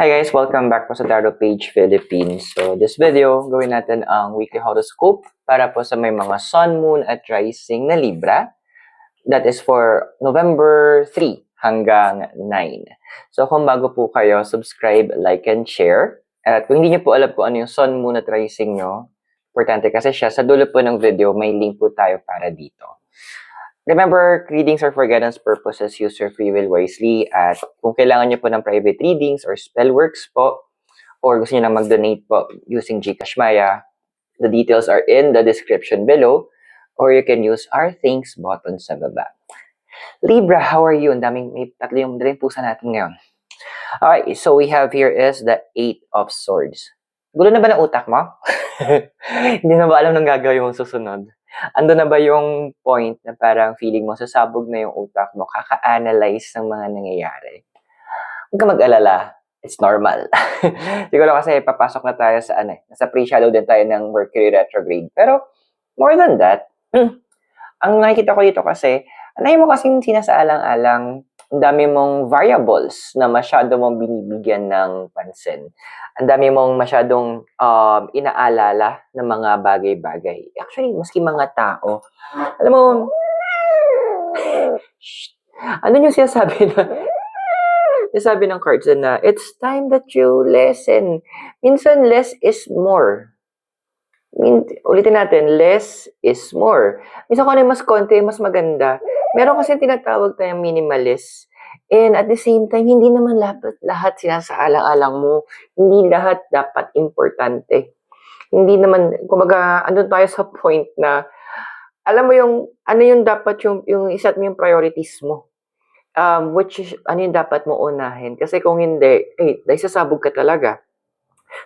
Hi guys, welcome back po sa Tarot Page Philippines. So this video, gawin natin ang weekly horoscope para po sa may mga Sun, Moon at Rising na Libra. That is for November 3 hanggang 9. So kung bago po kayo, subscribe, like, and share. At kung hindi niyo po alam kung ano yung Sun, Moon at Rising nyo, importante kasi siya, sa dulo po ng video, may link po tayo para dito. Remember, readings are for guidance purposes. Use your free will wisely. At kung kailangan nyo po ng private readings or spell works po, or gusto nyo na mag-donate po using GCash Maya, the details are in the description below, or you can use our thanks button sa baba. Libra, how are you? May tatlo yung daling pusa natin ngayon. Alright, so we have here is the 8 of Swords. Gulo na ba ng utak mo? Hindi na ba alam ng gagawin mong susunod? Ando na ba yung point na parang feeling mo sasabog na yung utak mo, kaka-analyze ng mga nangyayari? Huwag ka mag-alala. It's normal. Siguro kasi papasok na tayo sa nasa pre-shadow din tayo ng Mercury retrograde. Pero more than that, ang nakikita ko dito kasi, anay mo kasing sinasaalang-alang, ang dami mong variables na masyado mong binibigyan ng pansin. Ang dami mong masyadong inaalala ng mga bagay-bagay. Actually, maski mga tao. Alam mo, ano yung sinasabi ng cards na, it's time that you listen. Minsan, less is more. Ulitin natin, less is more. Minsan kung ano yung mas konti, mas maganda. Meron kasi tinatawag tayong minimalist. And at the same time, hindi naman lahat sinasaalang-alang mo. Hindi lahat dapat importante. Hindi naman, kumbaga, andun tayo sa point na, alam mo yung, ano yung dapat yung iset mo yung priorities mo. Which is, ano yung dapat mo unahin. Kasi kung hindi, dahil sasabog ka talaga.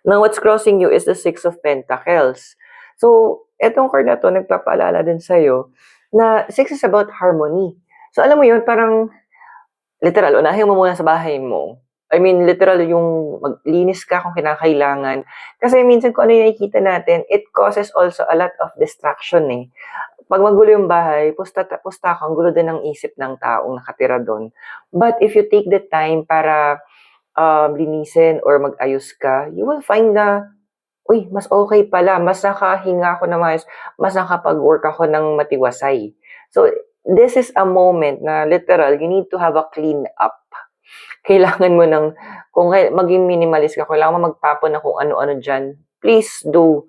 Now, what's crossing you is the 6 of Pentacles. So, etong card na to, nagpapaalala din sa'yo na 6 is about harmony. So, alam mo yun, parang literal, unahin mo muna sa bahay mo. I mean, literal, yung maglinis ka kung kinakailangan. Kasi minsan kung ano yung nakikita natin, it causes also a lot of distraction eh. Pag magulo yung bahay, pusta ka, ang gulo din ng isip ng taong nakatira doon. But if you take the time para linisin or mag-ayos ka, you will find na, mas okay pala, mas nakahinga ako na mas nakapag-work ako ng matiwasay. So, this is a moment na literal, you need to have a clean up. Kailangan mo kung maging minimalist ka, kailangan mo magtapon na kung ano-ano dyan. Please do,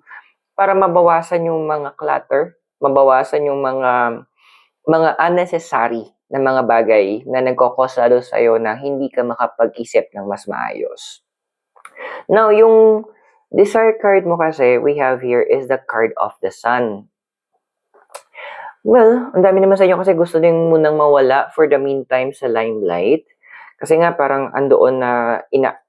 para mabawasan yung mga clutter, mabawasan yung mga unnecessary na mga bagay na nagkokosado sa'yo na hindi ka makapag-isip ng mas maayos. Now, yung desire card mo kasi, we have here is the card of the Sun. Well, ang dami naman sa inyo kasi gusto din munang mawala for the meantime sa limelight. Kasi nga parang andoon na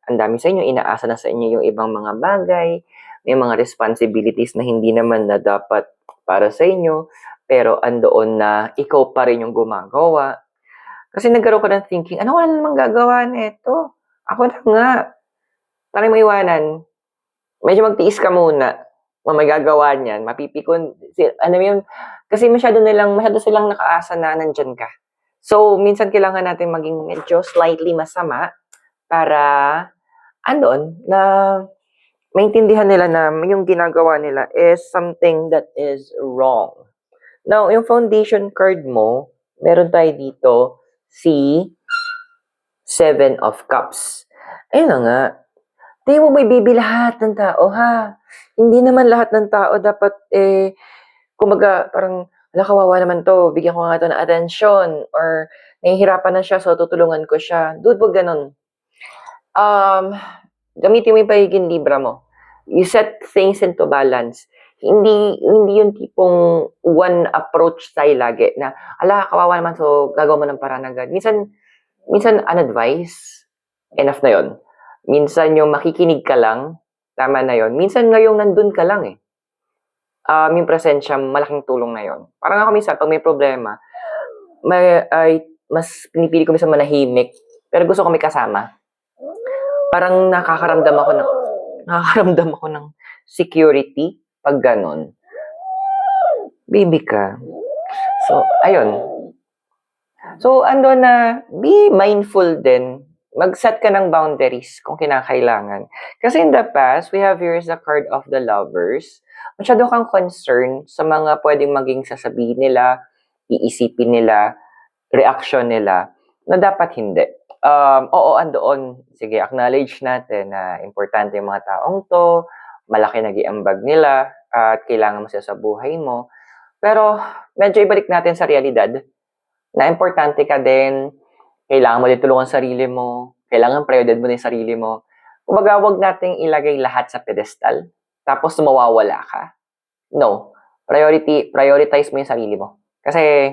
ang dami sa inyo, inaasa na sa inyo yung ibang mga bagay, may mga responsibilities na hindi naman na dapat para sa inyo, pero andoon na ikaw pa rin yung gumagawa. Kasi nagkaroon ka ng thinking, wala namang gagawa nito? Ako na nga. Parang may iwanan. Medyo magtiis ka muna. May gagawa niyan. Mapipikon. Kasi masyado silang nakaasa na nandyan ka. So, minsan kailangan natin maging medyo slightly masama para andon na maintindihan nila na yung ginagawa nila is something that is wrong. Now, yung foundation card mo, meron tayo dito si 7 of Cups. Ayun na nga. Di mo may bibi lahat ng tao, ha? Hindi naman lahat ng tao dapat, kumbaga, parang, kawawa naman to, bigyan ko nga to ng atensyon, or nahihirapan na siya, so tutulungan ko siya. Dude, wag ganun. Gamitin mo yung pagiging Libra mo. You set things into balance. Hindi yung tipong one approach tayo lagi na, kawawa naman, so gagawa mo ng paraan agad. Minsan unadvised, enough na yon. Minsan yung makikinig ka lang, tama na yon. Minsan ngayong nandun ka lang eh. Yung presensya, malaking tulong na yon. Parang ako minsan, pag may problema, mas pinipili ko minsan manahimik, pero gusto ko may kasama. Parang nakakaramdam ako ng security pag ganon. Baby ka. So, ayun. So, be mindful din mag-set ka ng boundaries kung kinakailangan. Kasi in the past, we have here is the card of the lovers. Masyado kang concerned sa mga pwedeng maging sasabihin nila, iisipin nila, reaction nila, na dapat hindi. Oo, andoon. Sige, acknowledge natin na importante yung mga taong to, malaki nag-iambag nila, at kailangan mo siya sa buhay mo. Pero, medyo ibalik natin sa realidad, na importante ka din, kailangan mo din tulungan sarili mo, kailangan prioridad mo din sarili mo. Kumbaga, wag nating ilagay lahat sa pedestal, tapos mawawala ka. No. Prioritize mo yung sarili mo. Kasi,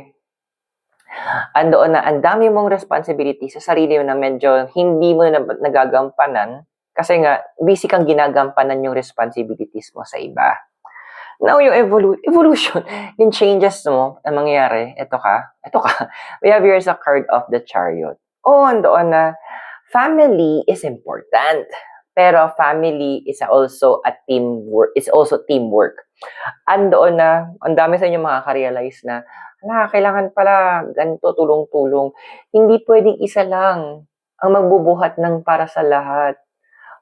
andoon na ang dami mong responsibility sa sarili mo na medyo hindi mo na nagagampanan kasi nga, busy kang ginagampanan yung responsibilities mo sa iba. Now, yung evolution, yung changes mo na mangyayari, ito ka. We have here is a card of the Chariot. Andoon na, family is important. Pero family is also a teamwork. It's also teamwork. Andoon na, ang dami sa inyo makaka-realize na, kailangan pala ganito, tulong-tulong. Hindi pwedeng isa lang ang magbubuhat ng para sa lahat.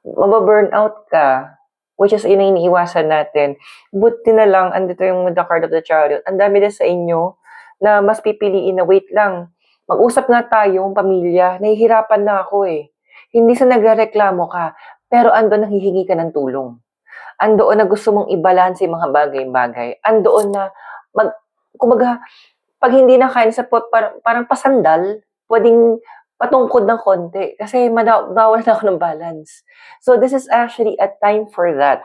Mababurnout ka. Which is yun ang iniiwasan natin. Buti na lang, andito yung the card of the Chariot. Ang dami din sa inyo na mas pipiliin na wait lang. Mag-usap nga tayong pamilya. Nahihirapan na ako eh. Hindi sa nagreklamo ka, pero andon nang hihingi ka ng tulong. Andoon na gusto mong i-balance yung mga bagay-bagay. Andoon na, kumbaga, pag hindi na kaya sa parang pasandal, pwedeng patungkod ng konti kasi bawal na ako ng balance. So this is actually a time for that.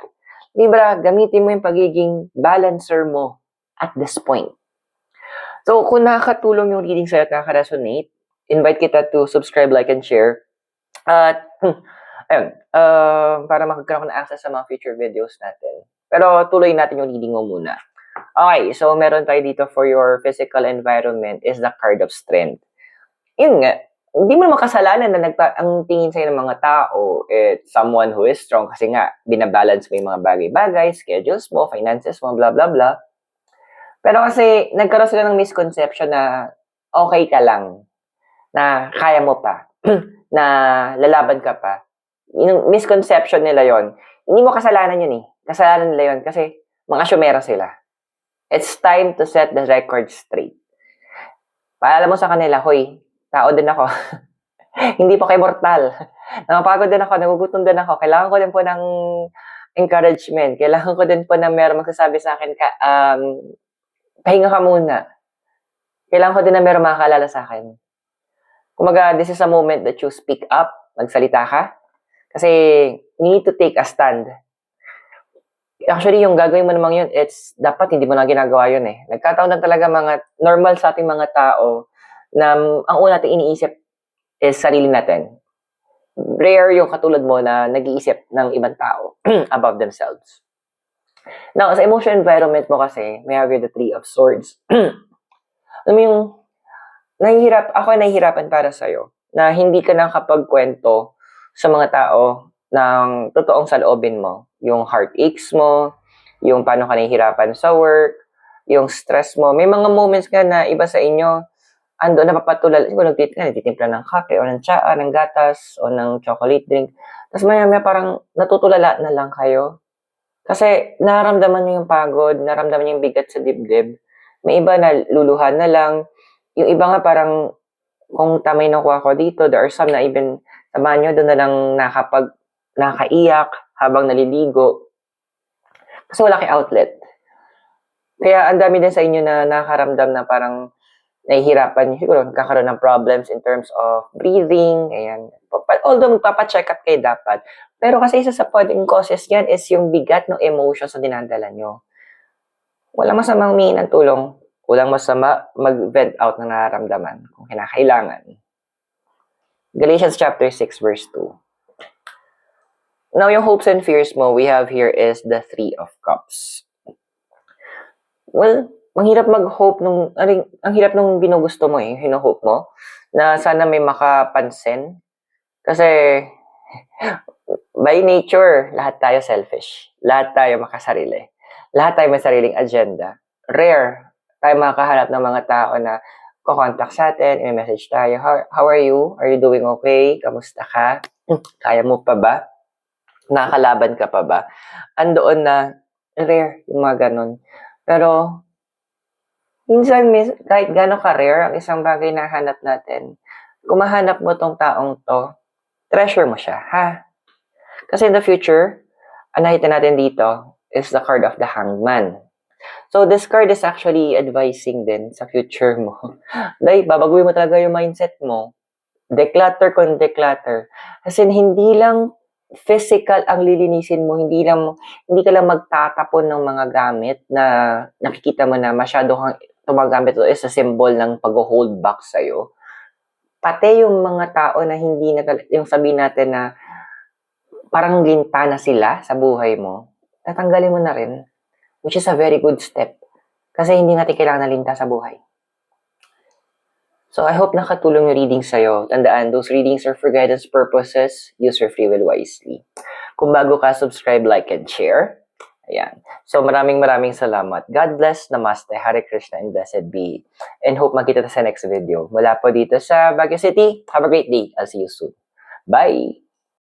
Diba, gamitin mo yung pagiging balancer mo at this point. So kung nakakatulong yung reading sa'yo at nakaka-resonate, invite kita to subscribe, like, and share. At ayun, para makagkaroon ng access sa mga future videos natin. Pero tuloy natin yung reading mo muna. Okay, so meron tayo dito for your physical environment is the card of strength. Yun nga, hindi mo naman kasalanan na ang tingin sa'yo ng mga tao, it's someone who is strong kasi nga, binabalance mo yung mga bagay-bagay, schedules mo, finances mo, blah, blah, blah. Pero kasi, nagkaroon sila ng misconception na okay ka lang, na kaya mo pa, na lalaban ka pa. Yung misconception nila yon, hindi mo kasalanan yun eh. Kasalanan nila yon kasi mga syumera sila. It's time to set the record straight. Paalala mo sa kanila, hoy, tao din ako. Hindi po kayo mortal. Napapagod din ako, nagugutom din ako. Kailangan ko din po ng encouragement. Kailangan ko din po na meron magsasabi sa akin, pahinga ka muna. Kailangan ko din na meron makakaalala sa akin. Kumaga, this is a moment that you speak up, magsalita ka. Kasi, you need to take a stand. Actually, yung gagawin mo namang yun, dapat hindi mo na ginagawa yun eh. Nagkataon lang talaga mga normal sa ating mga tao na ang una natin iniisip is sarili natin. Rare yung katulad mo na nag-iisip ng ibang tao about themselves. Now, sa emotional environment mo kasi, may have the Three of Swords. Alam mo yung, ako ay nahihirapan para sa'yo na hindi ka nakapagkwento sa mga tao ng totoong saloobin mo. Yung heartaches mo, yung paano ka nahihirapan sa work, yung stress mo. May mga moments nga na iba sa inyo, ando na papatulal, siguro nagtitimpla ng kape o ng tsaa, ng gatas o ng chocolate drink. Tapos maya parang natutulala na lang kayo. Kasi naramdaman niyo yung pagod, naramdaman niyo yung bigat sa dibdib. May iba na luluhan na lang. Yung iba nga parang, kung tamay nakuha ko dito, there are some na even sa banyo, doon na lang nakaiyak habang naliligo. Kasi wala kay outlet. Kaya ang dami din sa inyo na nakakaramdam na parang nahihirapan, siguro nagkakaroon ng problems in terms of breathing, ayan. Although magpapacheck up kayo dapat. Pero kasi isa sa pwedeng causes yan is yung bigat ng emotions na dinadala nyo. Walang masamang humingi ng tulong. Walang masama mag-vent out ng nararamdaman kung kinakailangan. Galatians chapter 6 verse 2. Now, yung hopes and fears mo, we have here is the Three of Cups. Well, ang hirap mag-hope ang hirap nung ginugusto mo eh, hino-hope mo, na sana may makapansin. Kasi, by nature, lahat tayo selfish. Lahat tayo makasarili. Lahat tayo may sariling agenda. Rare tayo makahanap ng mga tao na ko-contact sa atin, i-message tayo. How are you? Are you doing okay? Kamusta ka? Kaya mo pa ba? Nakakalaban ka pa ba? Andoon na rare yung mga ganun. Pero, minsan, kahit gano'n ka-rare ang isang bagay na hanap natin, kung mahanap mo tong taong to, treasure mo siya, ha? Kasi in the future, ang nakita natin dito is the card of the Hangman. So, this card is actually advising din sa future mo. Dahil, babaguhin mo talaga yung mindset mo. Declutter kung declutter. Kasi hindi lang physical ang lilinisin mo, hindi ka lang magtatapon ng mga gamit na nakikita mo na masyado kang tumagamit ito is a symbol ng pag-hold back sa'yo. Pati yung mga tao na hindi na, yung sabihin natin na parang linta na sila sa buhay mo, tatanggalin mo na rin, which is a very good step. Kasi hindi natin kailangan na linta sa buhay. So, I hope nakatulong yung reading sa'yo. Tandaan, those readings are for guidance purposes. Use your free will wisely. Kung bago ka, subscribe, like, and share. Ayan. So, maraming salamat. God bless, Namaste, Hare Krishna, and blessed be. And hope magkita sa next video. Mula po dito sa Baguio City. Have a great day. I'll see you soon. Bye!